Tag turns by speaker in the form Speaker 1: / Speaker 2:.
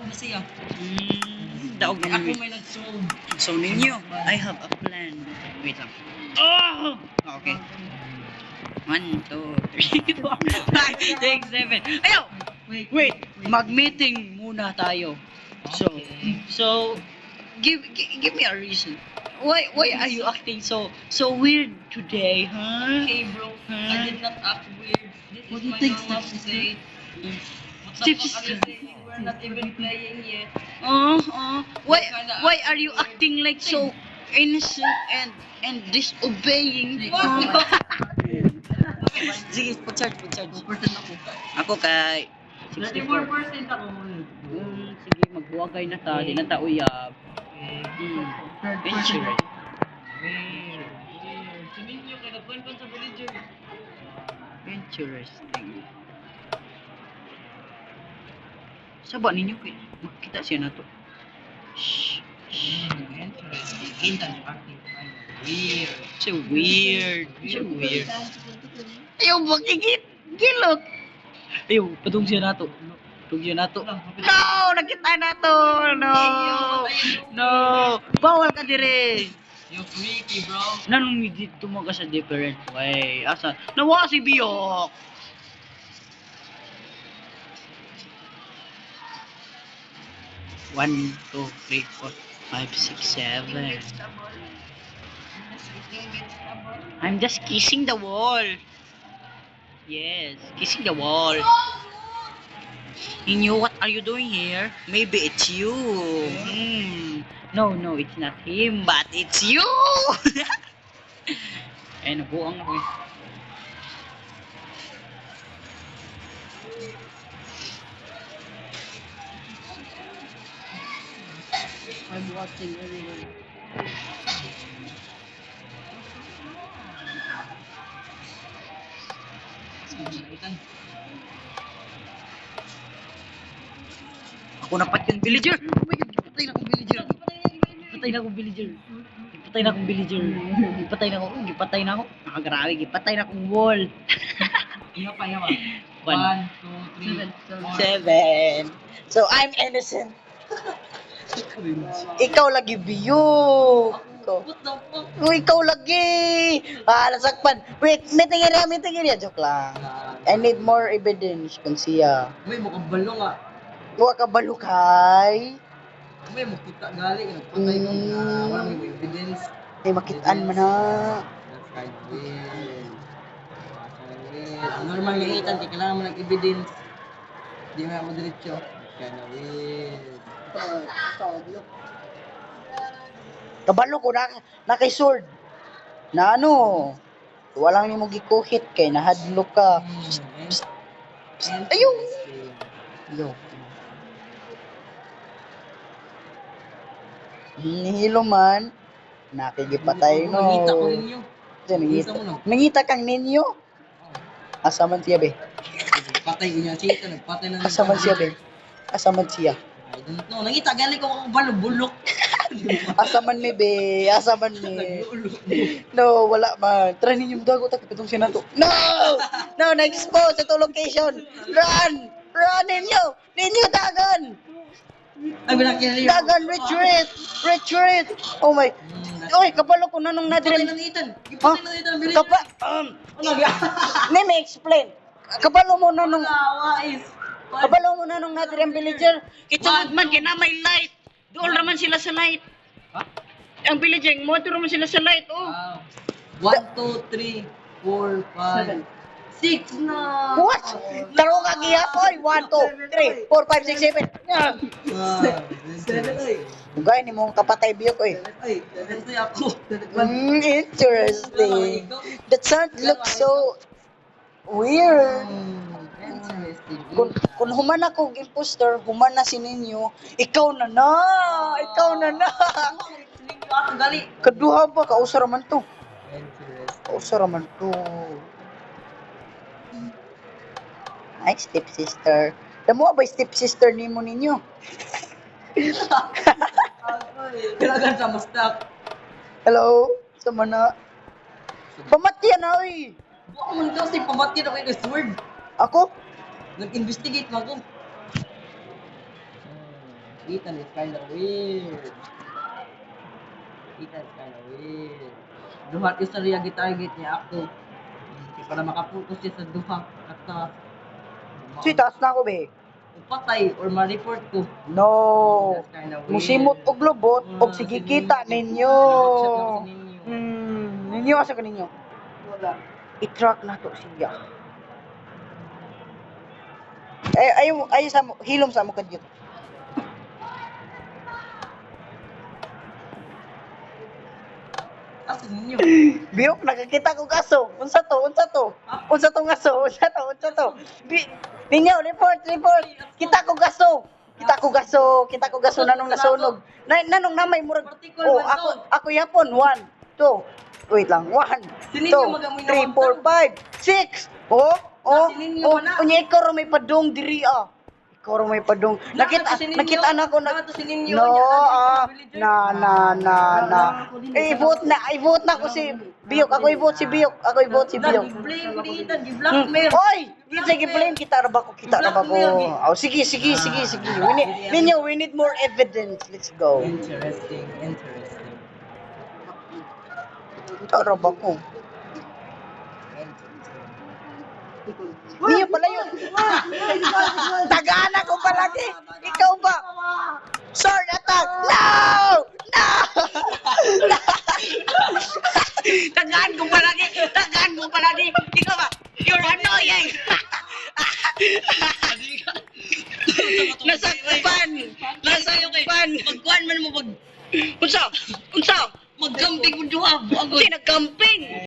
Speaker 1: Siya.
Speaker 2: Daog naman
Speaker 1: Ako
Speaker 2: wait.
Speaker 1: may nag-solve.
Speaker 2: So ninyo, I have a plan. Wait lang. Oh! Okay. 1, 2, 3, 4, 5, 6, 7. Ayaw! Wait, mag-meeting muna tayo. So give me a reason. Why are you acting so weird today, huh?
Speaker 1: Okay, bro. I did not act weird. This
Speaker 2: What
Speaker 1: is
Speaker 2: do you
Speaker 1: my
Speaker 2: think,
Speaker 1: normal
Speaker 2: Step
Speaker 1: state. What the
Speaker 2: Step
Speaker 1: fuck are you
Speaker 2: sister.
Speaker 1: saying? We're not even playing yet.
Speaker 2: Why are you acting like so innocent and disobeying? Huh? Sige, pag-charge.
Speaker 1: 2% ako.
Speaker 2: Ako kay 64.
Speaker 1: 34% ako.
Speaker 2: Sige, magbuwagay na ta, di na ta uyab. Insurance.
Speaker 1: Sabihin nyo kay nagkuhan sa villager.
Speaker 2: Interesting. Saba ninyo kay makita siya na to. Shh.
Speaker 1: Interesting. Kinta ni acting. Weird.
Speaker 2: So weird. Ayaw, magigit. Gilot. Ayaw, patong siya na to. No, nakita na to. No. Bawal ka dire.
Speaker 1: You freaky, bro.
Speaker 2: Nanong dito mo ka sa different way. Asa? Nawa si Biyok. One, two, three, 4, 5, 6, 7. I'm just kissing the wall. Yes, kissing the wall. Inyo, what are you doing here? Maybe it's you. No, it's not him, but it's you. Eh, nabuang ako eh.
Speaker 1: I'm watching anyway.
Speaker 2: Ako napat yung villager. Oh my God, patay na akong villager. Gipatay na ako. Nakagrabe, gipatay na akong wall.
Speaker 1: Iya pa.
Speaker 2: 1,
Speaker 1: 2,
Speaker 2: 7.
Speaker 1: 3, 4.
Speaker 2: So I'm innocent. Ikaw lagi biyo.
Speaker 1: What the fuck?
Speaker 2: Ikaw lagi. Nasakpan. Wait, meeting area. Joke lang. I need more evidence kung siya.
Speaker 1: May makabalo nga.
Speaker 2: Huwag ka balukay.
Speaker 1: May makita gali. Nagpatay ko na. Wala may evidence.
Speaker 2: Ay, makitaan mo na.
Speaker 1: That's kind of weird. Ang normal nga itan, kaya kailangan mo ng-evidence. Hindi mo diretso. Kind of weird.
Speaker 2: Kabalo ko na kay sword. Na ano? Walang ni mo gikuhit kay nahadlok ka. Ayaw. Yo. Nihilo man. Nakikipatay no.
Speaker 1: Nangita ko rin yun.
Speaker 2: Nangita. Nangita kang ninyo? Asa man siya be?
Speaker 1: Patay ko niya. Chita, nagpatay na.
Speaker 2: Asa man siya be? Asa man siya?
Speaker 1: I don't know. Nangita, gali ko ang balubulok.
Speaker 2: Asa man me be? Asa man me? No, wala man. Try ninyo dago ta kapitong siya na to. No! No, na-expose ito location. Run! Run ninyo! Ninyo dagan!
Speaker 1: Ay, binakyan niyo.
Speaker 2: Dagan, retreat! Oh my. Oy, kapalo ko na nung
Speaker 1: Patay
Speaker 2: nadrin.
Speaker 1: na ni Ethan.
Speaker 2: Ha?
Speaker 1: Patay na ni Ethan. Bilis.
Speaker 2: Kapa,
Speaker 1: Ano ga?
Speaker 2: let me explain. Kabalo mo na nung
Speaker 1: Wais.
Speaker 2: kabalo mo na nung nadrin villager. Kitungod man kina may light. Doon raman sila sa light.
Speaker 1: Ha?
Speaker 2: Ang villager, motor raman sila sa light. Oh.
Speaker 1: Wow. 1, 2, 3, 4, 5, 6 na.
Speaker 2: What? Taro ka giyapoy. 1, 2, 3, 4, 5, 6, 7. Ugay ni mong kapatay biyok oy.
Speaker 1: Ay, ito ako.
Speaker 2: Interesting. That sound looks so weird.
Speaker 1: Interesting.
Speaker 2: Kung human ako imposter, human na si ninyo, ikaw na.
Speaker 1: Gali.
Speaker 2: Kaduha ba kausara man to?
Speaker 1: Interesting.
Speaker 2: Kausara man to. Ay, stepsister. Damo ba stepsister nimo ninyo?
Speaker 1: Kailangan sa mustak.
Speaker 2: Hello? Sa mana? Pamatyan na oy.
Speaker 1: Buka mo nito kasi pamatid ako kay sword.
Speaker 2: Ako?
Speaker 1: Nag-investigate mo ako. Ethan is kind of weird. Ethan is kind of weird. Duha is sa riya gitarget niya ako. Para makapokus siya sa duha kata.
Speaker 3: Si taas na ako, be.
Speaker 1: Patay or ma-report ko.
Speaker 3: No.
Speaker 1: That's kind of weird.
Speaker 3: Musimot og lubot, og sige kita ninyo. Ninyo asa ka ninyo?
Speaker 1: Wala.
Speaker 3: I-track na to siya. Ay sa mo, hilom sa mo kadyot.
Speaker 1: Asa ninyo?
Speaker 3: Biyok, nakakita ko aso. Unsa to? Unsa to? Unsa to aso? Unsa to? Unsa to? Ninyo, report. Kita ko gaso. Kita ko gaso nanong nasunog. Nanong namay murag. Oh, ako yapon 1 2. Wait lang. 1 2 3 4 5 6. Oh. Unya ikaw ra may padong diri ah. Ikaw ra may padong. Nakita na ko na. No, na. I-vote na ko si Biyok. Ako i-vote si Biyok.
Speaker 1: Blame ko di Ethan, gi-blackmail.
Speaker 3: Oy! Sige, blame. Kita ra ba ko? Oh, sige. We need more evidence. Let's go.
Speaker 1: Interesting.
Speaker 3: Kita ra ba ko? Niyo pala yun. Tagaan ako palagi. Ikaw ba? Sword attack! No! Tagaan ko palagi. Ikaw ba? You're annoying. Nasakpan. Magkuhan man mo Unsa? Magkamping mo duha. Nagkamping.